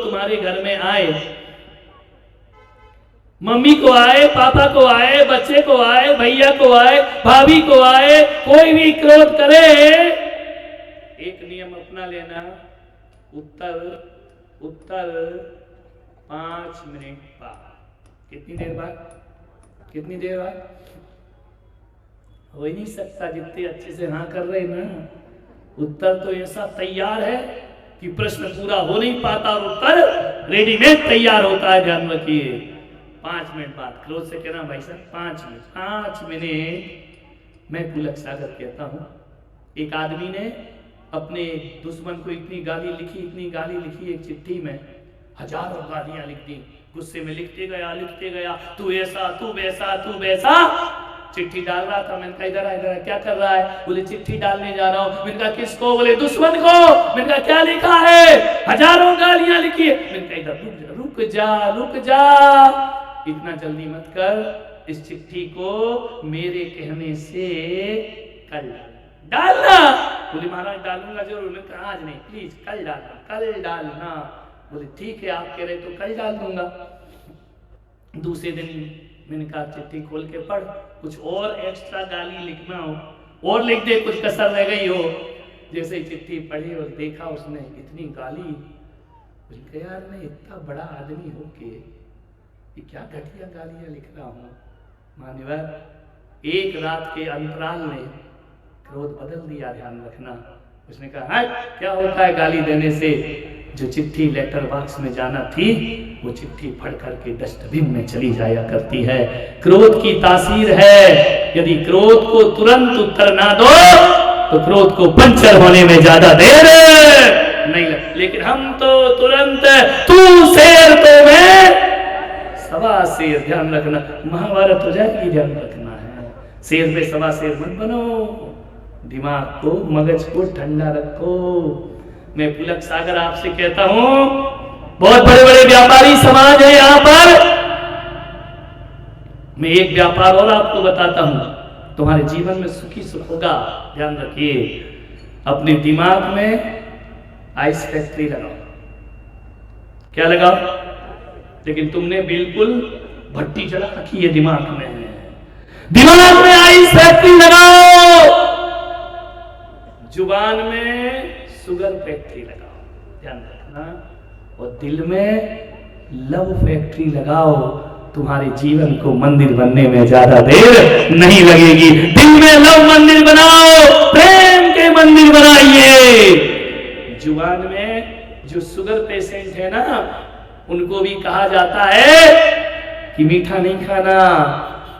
तुम्हारे घर में आए, मम्मी को आए, पापा को आए, बच्चे को आए, भैया को आए, भाभी को आए, कोई भी क्रोध करे, एक नियम अपना लेना, उत्तर 5 मिनट बाद। कितनी देर बाद? हो ही नहीं सकता। जितने अच्छे से हाँ कर रहे ना, उत्तर तो ऐसा तैयार है कि प्रश्न पूरा हो नहीं पाता और उत्तर रेडीमेड तैयार होता है। ध्यान रखिए, 5 मिनट बाद। क्रोध से कहना भाई साहब 5 मिनट। मैं पुलक सागर कहता हूं, एक आदमी ने अपने दुश्मन को इतनी गाली लिखी एक चिट्ठी में, हजारों गालियां लिख दी। गुस्से में लिखते गया, तू ऐसा, तू वैसा। चिट्ठी डाल रहा था। मैंने कहा इधर क्या कर रहा है? बोले चिट्ठी डालने जा रहा हूं। मैंने कहा किसको? बोले दुश्मन को। मैंने कहा क्या लिखा है? हजारों गालियां लिखी है। मैंने कहा इधर रुक जा, इतना जल्दी मत कर। इस चिट्ठी को मेरे कहने से कल डालना। बोले महाराज डालूंगा जरूर। मैंने कहा आज नहीं, प्लीज कल डालना। बोले ठीक है, आप कह रहे तो कल डाल दूंगा। दूसरे दिन मैंने कहा चिट्ठी खोल के पढ़, कुछ और एक्स्ट्रा गाली लिखना हो और लिख दे, कुछ कसर रह गई हो। जैसे ही चिट्ठी पढ़ी और देखा उसने इतनी गाली, बोले यार मैं इतना बड़ा आदमी हूं कि क्या घटिया गालियां लिख रहा हूं। मान्यवर, एक रात के अंतराल में क्रोध बदल दिया। ध्यान रखना। उसने कहा क्या होता है गाली देने से? जो चिट्ठी लेटर बॉक्स में जाना थी, वो चिट्ठी पढ़ करके डस्टबिन में चली जाया करती है। क्रोध की तासीर है। यदि क्रोध को तुरंत उत्तर ना दो तो क्रोध को पंचर होने में ज्यादा देर नहीं लग। लेकिन हम तो तुरंत, तू शेर तो मैं सवा शेर। ध्यान रखना, महाभारत हो जाएगी। ध्यान रखना है, शेर पे सवा शेर मत बनो। दिमाग को, मगज को ठंडा रखो। मैं पुलक सागर आपसे कहता हूं, बहुत बड़े बड़े व्यापारी समाज है यहां पर। मैं एक व्यापार और आपको बताता हूं, तुम्हारे जीवन में सुखी सुख होगा। ध्यान रखिए, अपने दिमाग में आइस फैक्ट्री लगाओ। क्या लगाओ? लेकिन तुमने बिल्कुल भट्टी जला रखी है दिमाग में। दिमाग में आइस फैक्ट्री लगाओ, जुबान में शुगर फैक्ट्री लगाओ। ध्यान रखना। और दिल में लव फैक्ट्री लगाओ। तुम्हारे जीवन को मंदिर बनने में ज्यादा देर नहीं लगेगी। दिल में लव मंदिर बनाओ, प्रेम के मंदिर बनाइए। जुबान में जो शुगर पेशेंट है ना, उनको भी कहा जाता है कि मीठा नहीं खाना,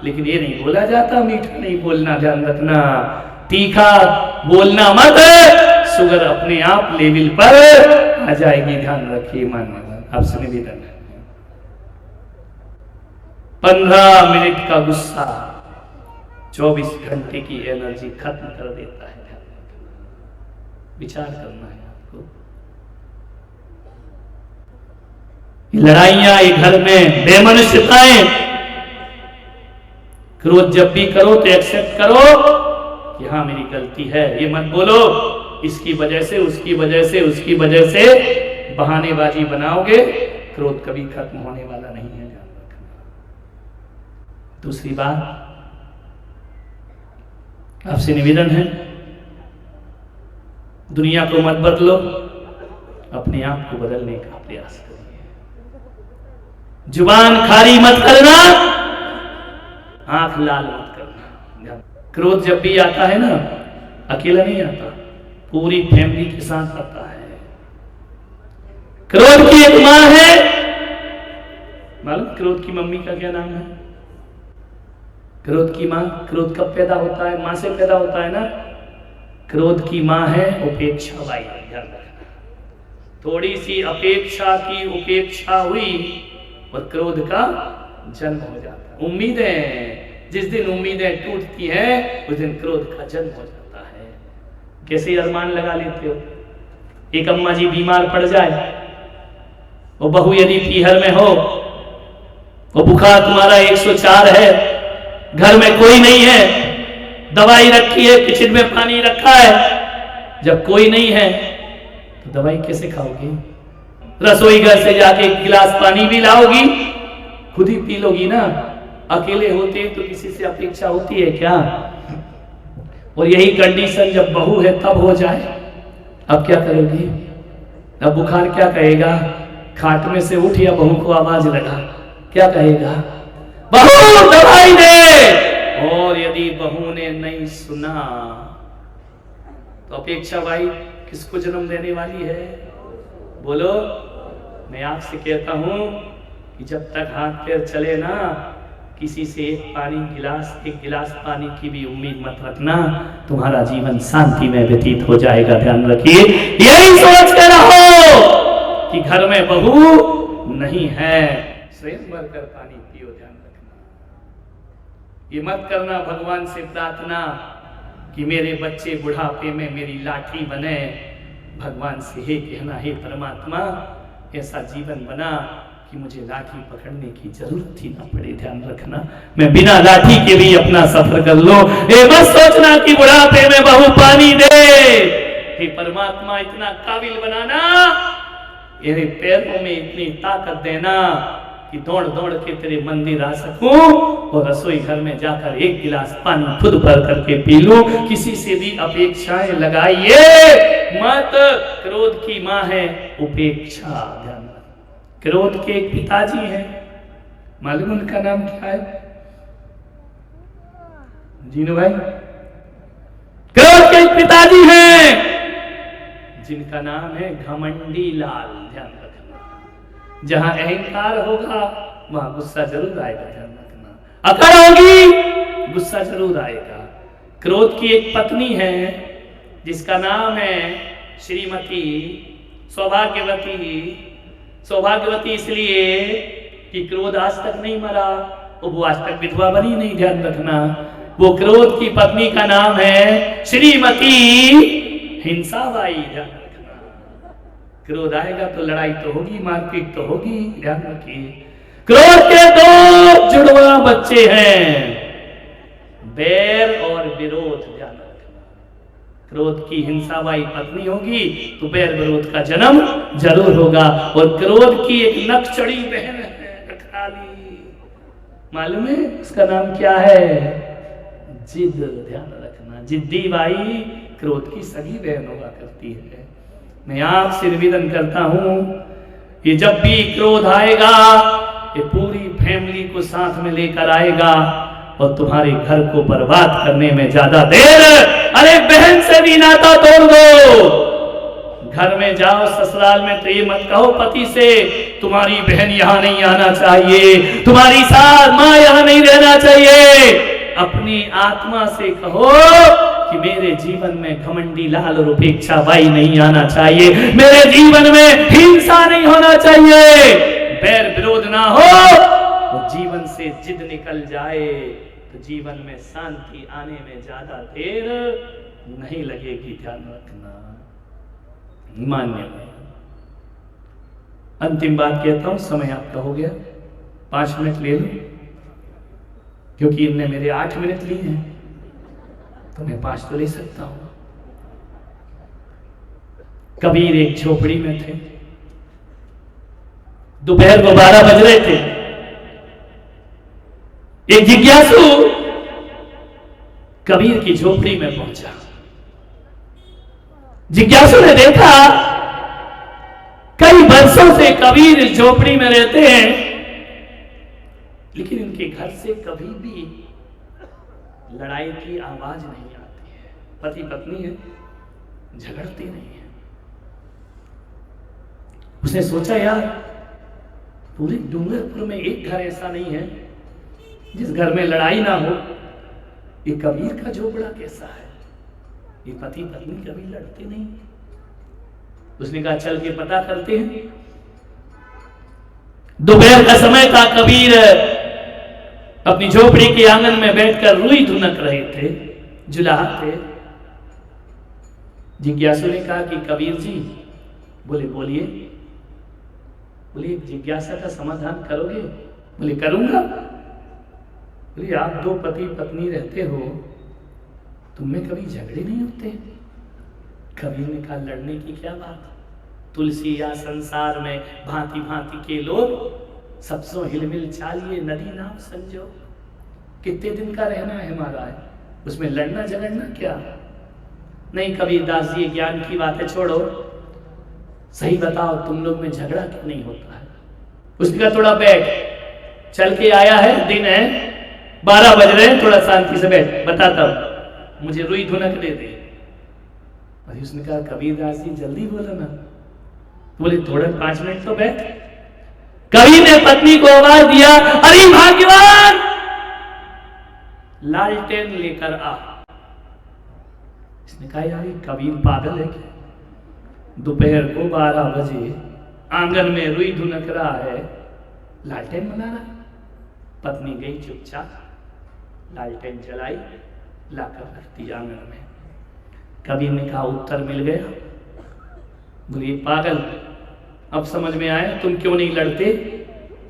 लेकिन ये नहीं बोला जाता मीठा नहीं बोलना। ध्यान रखना, तीखा बोलना मत, शुगर अपने आप लेवल पर आ जाएगी। ध्यान रखिए। मान्यवर, आपसे निवेदन है, 15 मिनट का गुस्सा 24 घंटे की एनर्जी खत्म कर देता है। विचार करना है आपको। लड़ाइयां ये घर में, बेमनुष्यताएं, क्रोध जब भी करो तो एक्सेप्ट करो कि हाँ मेरी गलती है। ये मत बोलो इसकी वजह से, उसकी वजह से बहानेबाजी बनाओगे, क्रोध कभी खत्म होने वाला नहीं है। दूसरी बात, आपसे निवेदन है, दुनिया को मत बदलो, अपने आप को बदलने का प्रयास करिए। जुबान खारी मत करना, आंख लाल मत करना। क्रोध जब भी आता है ना, अकेला नहीं आता, पूरी फैमिली के साथ आता है। क्रोध की एक मां है, मालूम क्रोध की मम्मी का क्या नाम है? क्रोध की मां। क्रोध कब पैदा होता है? मां से पैदा होता है ना। क्रोध की मां है उपेक्षा बाई। ध्यान रखना, थोड़ी सी अपेक्षा की उपेक्षा हुई और क्रोध का जन्म हो जाता है। उम्मीदें, जिस दिन उम्मीदें टूटती हैं उस दिन क्रोध का जन्म हो जाता है। कैसे अरमान लगा लेते हो? एक अम्मा जी बीमार पड़ जाए, वो बहू यदि पीहर में हो, वो बुखार तुम्हारा 104 है, घर में कोई नहीं है, दवाई रखी है, किचन में पानी रखा है, जब कोई नहीं है तो दवाई कैसे खाओगे? रसोई घर से जाके एक गिलास पानी भी लाओगी, खुद ही पी लोगी ना। अकेले होते तो किसी से अपेक्षा होती है क्या? और यही कंडीशन जब बहू है तब हो जाए, अब क्या करोगी? अब बुखार क्या कहेगा? खाट में से उठ या बहू को आवाज लगा, क्या कहेगा? बहू दवाई दे। और यदि बहू ने नहीं सुना तो अपेक्षा भाई किसको जन्म देने वाली है? बोलो। मैं आपसे कहता हूं कि जब तक हाथ पैर चले ना, किसी से एक गिलास पानी की भी उम्मीद मत रखना, तुम्हारा जीवन शांति में व्यतीत हो जाएगा। ध्यान रखिए, यही सोच कर रहो कि घर में बहू नहीं है, स्वयं भरकर पानी पियो। ध्यान रखना, ये मत करना भगवान से प्रार्थना कि मेरे बच्चे बुढ़ापे में मेरी लाठी बने। भगवान से हे कहना, हे परमात्मा ऐसा जीवन बना कि मुझे लाठी पकड़ने की जरूरत ही ना पड़े। ध्यान रखना, मैं बिना लाठी के भी अपना सफर कर लूं। ये मत सोचना कि बुढ़ापे में बहू पानी दे। हे परमात्मा इतना काबिल बनाना, मेरे पैरों में इतनी ताकत देना कि दौड़ दौड़ के तेरे मंदिर आ सकूं और रसोई घर में जाकर एक गिलास पानी खुद भर करके पी लूं। किसी से भी अपेक्षाएं लगाइए मत। क्रोध की मां है उपेक्षा। ध्यान, क्रोध के एक पिताजी हैं, मालूम उनका नाम क्या है? जीनू भाई, क्रोध के एक पिताजी हैं जिनका नाम है घमंडी लाल। ध्यान रखना, जहां अहंकार होगा वहां गुस्सा जरूर आएगा। ध्यान रखना, अकड़ होगी गुस्सा जरूर आएगा। क्रोध की एक पत्नी है जिसका नाम है श्रीमती सौभाग्यवती। सौभाग्यवती इसलिए कि क्रोध आज तक नहीं मरा, वो आज तक विधवा बनी नहीं। ध्यान रखना, वो क्रोध की पत्नी का नाम है श्रीमती हिंसाबाई। ध्यान रखना, क्रोध आएगा तो लड़ाई तो होगी, मारपीट तो होगी। ध्यान रखिए, क्रोध के दो जुड़वा बच्चे हैं, बैर और विरोध। ध्यान रखना, क्रोध की हिंसाबाई पत्नी होगी तो बैर विरोध का जन्म जरूर होगा। और क्रोध की एक नक्चड़ी बहन है रखवाली, मालूम है उसका नाम क्या है? जिद। ध्यान रखना, जिद्दी बाई क्रोध की सगी बहन हुआ करती है। मैं आपसे निवेदन करता हूं कि जब भी क्रोध आएगा ये पूरी फैमिली को साथ में लेकर आएगा और तुम्हारे घर को बर्बाद करने में ज्यादा देर। अरे बहन से भी नाता तोड़ दो। घर में जाओ ससुराल में तो ये मत कहो पति से तुम्हारी बहन यहाँ नहीं आना चाहिए, तुम्हारी सास माँ यहाँ नहीं रहना चाहिए। अपनी आत्मा से कहो कि मेरे जीवन में घमंडी लाल और उपेक्षा बाई नहीं आना चाहिए, मेरे जीवन में हिंसा नहीं होना चाहिए, बैर विरोध ना हो, तो जीवन से जिद निकल जाए तो जीवन में शांति आने में ज्यादा देर नहीं लगेगी। ध्यान रखना, मान्य। अंतिम बात कहता हूं, समय आपका हो गया, 5 मिनट ले लो, क्योंकि इनने मेरे 8 मिनट लिए हैं तो मैं 5 तो ले सकता हूं। कबीर एक झोपड़ी में थे, दोपहर को 12 बज रहे थे। एक जिज्ञासु कबीर की झोपड़ी में पहुंचा। जिज्ञासु ने देखा कई वर्षों से कबीर इस झोपड़ी में रहते हैं, लेकिन इनके घर से कभी भी लड़ाई की आवाज नहीं आती है। पति पत्नी है, झगड़ते नहीं है। उसने सोचा यार पूरे डूंगरपुर में एक घर ऐसा नहीं है जिस घर में लड़ाई ना हो। ये कबीर का झोपड़ा कैसा है, ये पति पत्नी कभी लड़ते नहीं। उसने कहा चल के पता करते हैं। दोपहर का समय था, कबीर अपनी झोपड़ी के आंगन में बैठकर रुई धुनक रहे थे, जुलाते। जिज्ञासु ने कहा कि कबीर जी, बोले बोलिए। बोले जिज्ञासा का समाधान करोगे? बोले करूंगा। बोले आप 2 पति पत्नी रहते हो, तुम में कभी झगड़े नहीं होते? कबीर ने कहा लड़ने की क्या बात, तुलसी या संसार में भांति भांति के लोग सबसो हिलमिल चालिए नदी नाम संजो। कितने दिन का रहना है महाराज, उसमें लड़ना झगड़ना क्या? नहीं कबीरदास जी ज्ञान की बातें छोड़ो, सही बताओ तुम लोग में झगड़ा क्यों नहीं होता है? उसने कहा थोड़ा बैठ, चल के आया है, दिन है 12 बज रहे हैं, थोड़ा शांति से बैठ, बताता हूं, मुझे रुई धुनक दे दे। अरे उसने कहा कबीरदास जी जल्दी बोलो ना। बोले थोड़ा 5 मिनट तो बैठ। कवि ने पत्नी को आवाज दिया, अरे भाग्यवान लालटेन लेकर आ। इसने कहा यार कबीर पागल है क्या? दोपहर को 12 बजे आंगन में रुई धुनक रहा है, लालटेन बना रहा। पत्नी गई चुपचाप, लालटेन जलाई, लाकर रख दी आंगन में। कबीर ने कहा उत्तर मिल गया। बोलिए पागल, अब समझ में आया तुम क्यों नहीं लड़ते?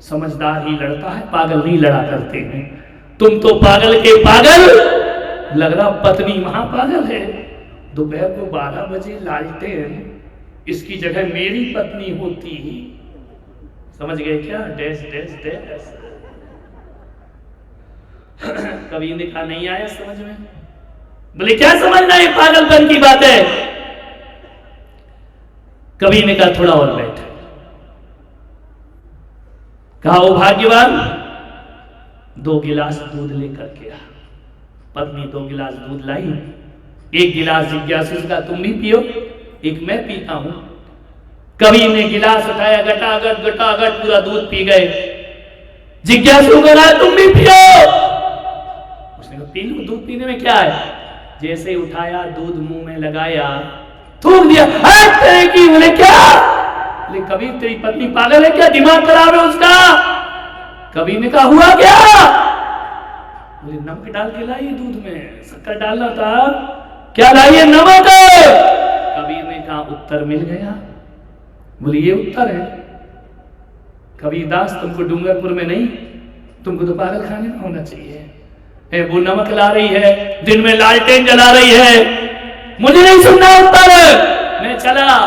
समझदार ही लड़ता है, पागल नहीं लड़ा करते हैं। तुम तो पागल के पागल, लग रहा पत्नी महापागल है। दोपहर को 12 बजे लालटेन, इसकी जगह मेरी पत्नी होती ही। समझ गए क्या? Dash dash dash. कबीर ने कहा नहीं आया समझ में। बोले क्या समझना है, पागलपन की बात है। कबीर ने कहा थोड़ा और बैठ। कहा ओ भाग्यवान 2 गिलास दूध लेकर के आ। पत्नी 2 गिलास दूध लाई। 1 गिलास जिज्ञासु का तुम भी पियो, एक मैं पीता हूं। कबीर ने गिलास उठाया, गटागट पूरा दूध पी गए। जिज्ञासु को कहा तुम भी पियो। उसने कहा पी लो, दूध पीने में क्या है। जैसे उठाया दूध मुंह में लगाया, थूक दिया। तेरे की बोले क्या? बोले कबीर तेरी पत्नी पागल है क्या, दिमाग खराब है उसका? कबीर ने कहा हुआ क्या? बोले नमक डाल के लाई दूध में, शक्कर डालना था, क्या लाइए? नमक। कबीर ने कहा उत्तर मिल गया। बोले ये उत्तर है? कबीरदास तुमको डूंगरपुर में नहीं, तुमको तो पागल खाने में होना चाहिए। वो नमक ला रही है, दिन में लालटेन जला रही है, मुझे नहीं सुनना उत्तर, मैं चला।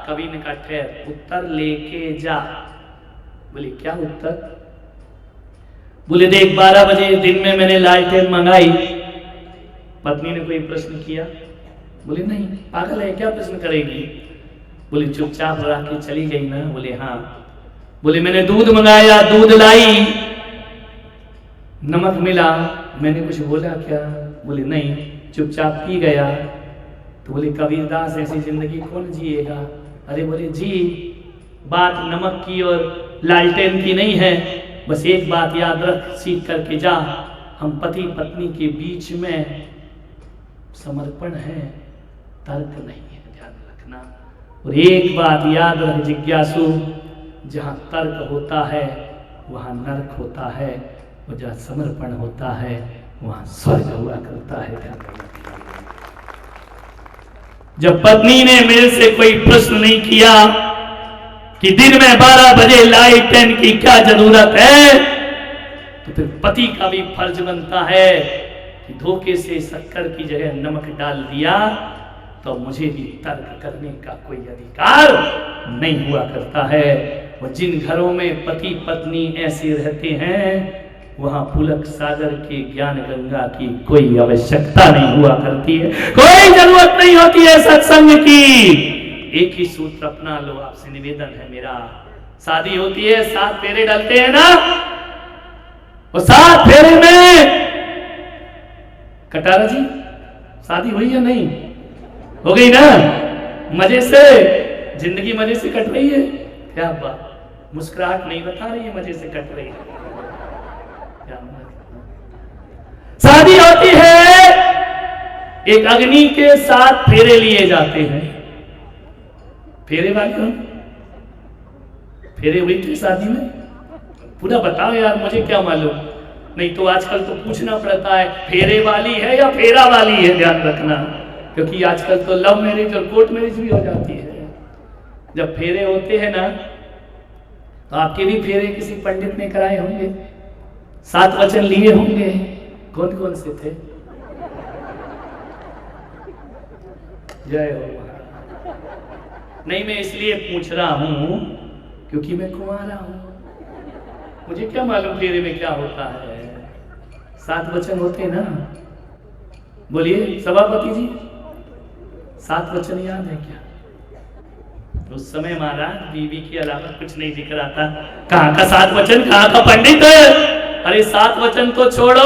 कबीर ने कहा ठहर, उत्तर लेके जा। बोले क्या उत्तर? बोले देख 12 बजे दिन में मैंने लालटेन मंगाई। पत्नी ने कोई प्रश्न किया? बोले नहीं, पागल है क्या प्रश्न करेगी। बोले चुपचाप रह के चली गई ना। बोले हाँ। बोले मैंने दूध मंगाया, दूध लाई, नमक मिला, मैंने कुछ बोला क्या? बोले नहीं, चुपचाप पी गया। तो बोले कबीरदास ऐसी जिंदगी कौन जिएगा? अरे बोले जी बात नमक की और लालटेन की नहीं है, बस एक बात याद रख, सीख करके जा, हम पति पत्नी के बीच में समर्पण है, तर्क नहीं है, ध्यान रखना। और एक बात याद रख जिज्ञासु, जहाँ तर्क होता है वहाँ नरक होता है, और जहाँ समर्पण होता है वहाँ स्वर्ग हुआ करता है। ध्यान रखना। जब पत्नी ने मेरे से कोई प्रश्न नहीं किया कि दिन में 12 बजे लालटेन की क्या जरूरत है, तो फिर पति का भी फर्ज बनता है कि धोखे से शक्कर की जगह नमक डाल दिया तो मुझे भी तर्क करने का कोई अधिकार नहीं हुआ करता है। और जिन घरों में पति पत्नी ऐसे रहते हैं वहां पुलक सागर के ज्ञान गंगा की कोई आवश्यकता नहीं हुआ करती है, कोई जरूरत नहीं होती है सत्संग की। एक ही सूत्र अपना लो, आपसे निवेदन है मेरा। शादी होती है, 7 फेरे डलते हैं ना, और 7 फेरे में कटारा जी शादी हुई या नहीं? हो गई ना? मजे से जिंदगी मजे से कट रही है। क्या बात, मुस्कुराहट नहीं बता रही है, मजे से कट रही है। शादी होती है, एक अग्नि के 7 फेरे लिए जाते हैं। फेरे वाली हो? फेरे हुई थी शादी में? पूरा बताओ यार, मुझे क्या मालूम। नहीं तो आजकल तो पूछना पड़ता है फेरे वाली है या फेरा वाली है, ध्यान रखना, क्योंकि आजकल तो लव मैरिज और कोर्ट मैरिज भी हो जाती है। जब फेरे होते हैं ना, तो आपके भी फेरे किसी पंडित ने कराए होंगे, 7 वचन लिए होंगे। कौन कौन से थे? जय हो। नहीं, मैं इसलिए पूछ रहा हूं क्योंकि मैं कुंवारा हूं, मुझे क्या मालूम फेरे में क्या होता है। 7 वचन होते ना, बोलिए सभापति जी, 7 वचन याद है क्या? उस समय महाराज बीवी के अलावा कुछ नहीं दिख रहा था। कहाँ का 7 वचन, कहाँ का पंडित? अरे 7 वचन तो छोड़ो,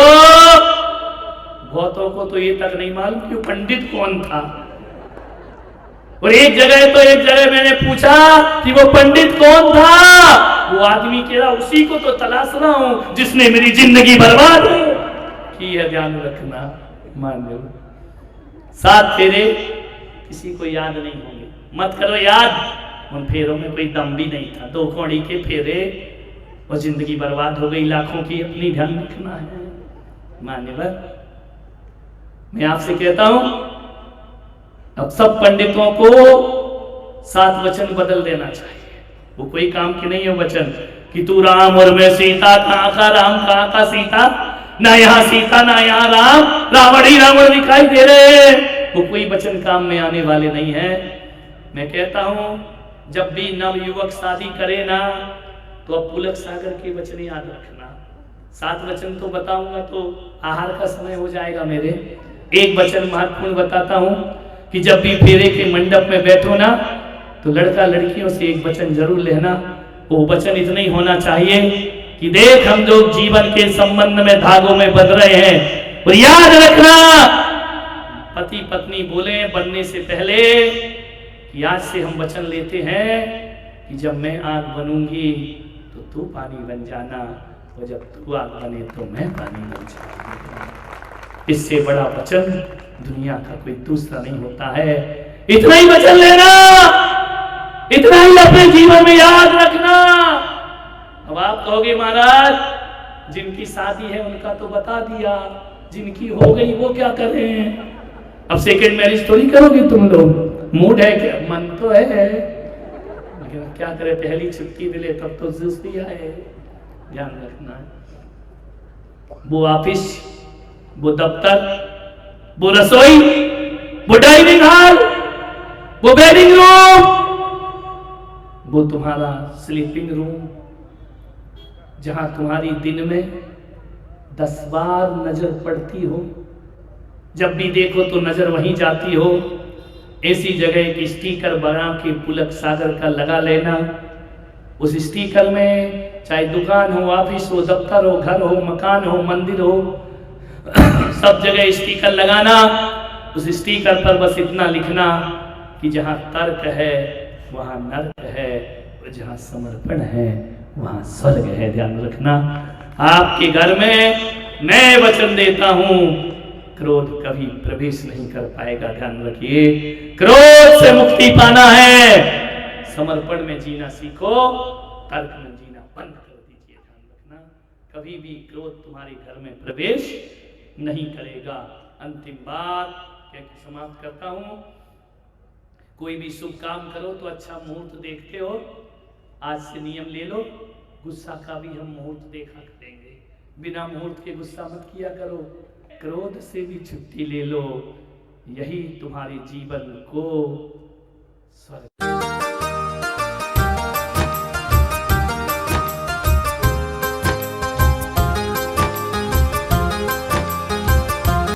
बहुतों को तो ये तक नहीं मालूम कि पंडित कौन था। और एक जगह मैंने पूछा कि वो पंडित कौन था, वो आदमी कह रहा उसी को तो तलाश रहा हूं जिसने मेरी जिंदगी बर्बाद की है। ध्यान रखना, मान लो 7 फेरे किसी को याद नहीं होंगे, मत करो याद। उन फेरों में कोई दम भी नहीं था, 2 कौड़ी के फेरे और जिंदगी बर्बाद हो गई लाखों की। अपनी ध्यान रखना है मान्यवर। मैं आपसे कहता हूं अब सब पंडितों को 7 वचन बदल देना चाहिए। वो कोई काम की नहीं है वचन कि तू राम और मैं सीता, कहाँ का राम कहाँ का सीता, ना यहाँ सीता ना यहाँ राम, रावण ही रावण दिखाई दे रहे। वो कोई वचन काम में आने वाले नहीं है। मैं कहता हूं जब भी नव युवक शादी करे ना, तो अब पुलक सागर के वचन याद रखना। 7 वचन तो बताऊंगा तो आहार का समय हो जाएगा मेरे। एक वचन महत्वपूर्ण बताता हूं कि जब भी फेरे के मंडप में बैठो ना, तो लड़का लड़कियों से एक वचन जरूर लेना। वो वचन इतना ही होना चाहिए कि देख हम लोग जीवन के संबंध में धागों में बंध रहे हैं, और याद रखना पति पत्नी बोले बनने से पहले कि आज से हम वचन लेते हैं कि जब मैं आग बनूंगी तो तू पानी बन जाना, और जब तू आग बने तो मैं पानी बन जाऊंगा। इससे बड़ा वचन दुनिया का कोई दूसरा नहीं होता है। इतना ही वचन लेना, इतना ही अपने जीवन में याद रखना। अब आप कहोगे महाराज जिनकी शादी है उनका तो बता दिया, जिनकी हो गई वो क्या कर रहे हैं? अब सेकेंड मैरिज थोड़ी करोगे तुम लोग, मूड है क्या? मन तो है लेकिन क्या करे, पहली छुट्टी मिले तब तो जूस दिया है। ध्यान रखना, वो ऑफिस, वो दफ्तर, वो रसोई, वो डाइनिंग हॉल, वो बेडिंग रूम, वो तुम्हारा स्लीपिंग रूम, जहां तुम्हारी दिन में 10 बार नजर पड़ती हो, जब भी देखो तो नजर वहीं जाती हो। ऐसी जगह एक स्टिकर बना के पुलक सागर का लगा लेना। उस स्टिकर में चाहे दुकान हो, ऑफिस हो, दफ्तर हो, घर हो, मकान हो, मंदिर हो, सब जगह स्टिकर लगाना। उस स्टिकर पर बस इतना लिखना कि जहां तर्क है वहां नर्क है, और जहां समर्पण है वहां स्वर्ग है। ध्यान रखना, आपके घर में मैं वचन देता हूं क्रोध कभी प्रवेश नहीं कर पाएगा। ध्यान रखिए, क्रोध से मुक्ति पाना है, समर्पण में जीना सीखो, तर्क में जीना बंद कर दीजिए। ध्यान रखना, कभी भी क्रोध तुम्हारे घर में प्रवेश नहीं करेगा। अंतिम बात क्या समाप्त करता हूं, कोई भी शुभ काम करो तो अच्छा मुहूर्त देखते हो। आज से नियम ले लो, गुस्सा का भी हम मुहूर्त देखा करेंगे। बिना मुहूर्त के गुस्सा मत किया करो, क्रोध से भी छुट्टी ले लो, यही तुम्हारे जीवन को स्वर्ग